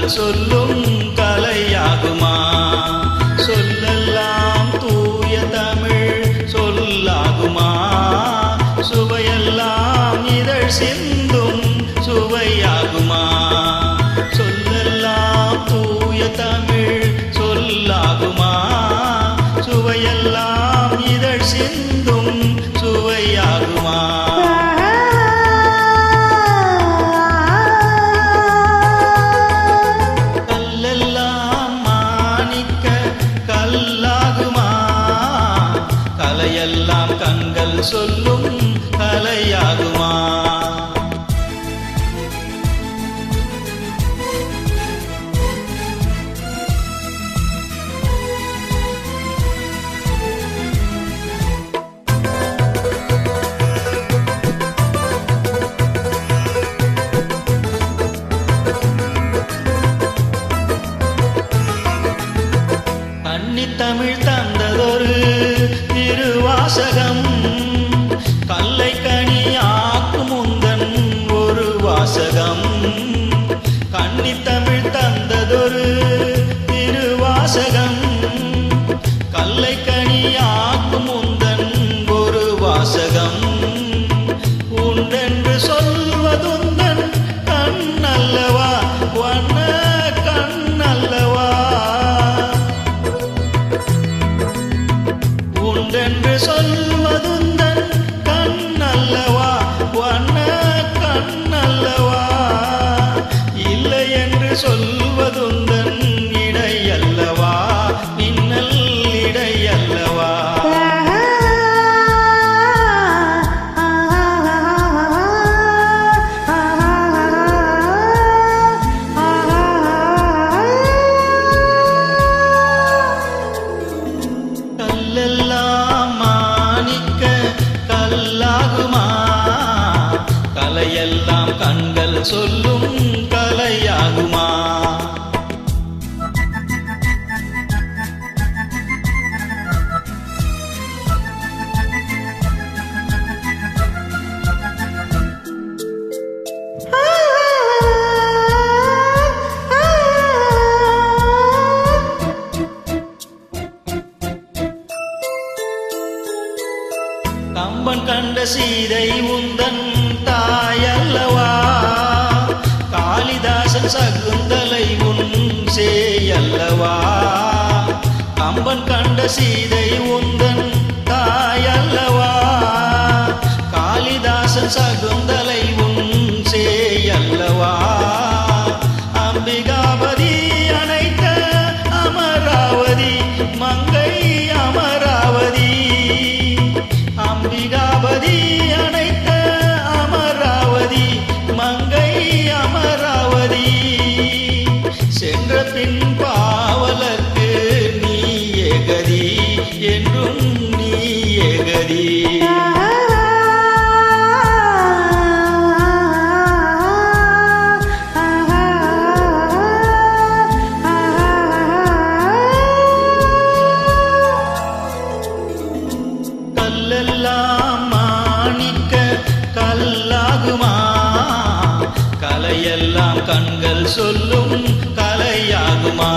கண்கள் சொல்லும் கலையாகுமா? சொல்லெல்லாம் தூய தமிழ் சொல்லாகுமா? சுவையெல்லாம் இதழ் சிந்தும் சுவையாகுமா? சொல்லெல்லாம் தூய தமிழ் சொல்லாகுமா? சுவையெல்லாம் இதழ் சிந்தும் சுவையாகுமா? கல்லெல்லாம் மாணிக்க கல்லாகுமா? கலையெல்லாம் கண்கள் சொல்லும் கலையாகுமா? தமிழ் தந்ததொரு திருவாசகம் கல்லை கனி ஆக்கும் உந்தன் ஒரு வாசகம். கன்னித்தமிழ் தந்ததொரு திருவாசகம் கல்லை கனி ஆக்கும் உந்தன் ஒரு வாசகம். உண்டென்று சொல்வதுந்தன் கண்ணல்லவா? வண்ண கண்ணல்லவா? உண்டென்று சொல்வதுந்தன் கண்ணல்லவா? வண்ண கண்ணல்லவா? இல்லை என்று சொல்வதுந்தன் இடையல்லவா? மின்னல் இடையல்லவா? கல்லெல்லாம் மாணிக்க கல்லாகுமா? கலையெல்லாம் கண்கள் சொல்லும் கலையாகுமா? கம்பன் கண்ட சீதை உந்தன் தாயல்லவா? காளிதாசன் சகுந்தலை உன் சேயல்லவா? கம்பன் கண்ட சீதை உந்தன் தாயல்லவா? காளிதாசன் சகுந்தலை உன் சேயல்லவா? அம்பிகாபதி அனைத்த அமராவதி மங்கை அமராவதி. அம்பிகாபதி அனைத்த அமராவதி மங்கை அமராவதி. சென்ற பின் பாவலர்க்கு நீயே கதி என்றும் நீயே கதி. கல்லெல்லாம் மாணிக்க கல்லாகுமா? கலையெல்லாம் கண்கள் சொல்லும் கலையாகுமா?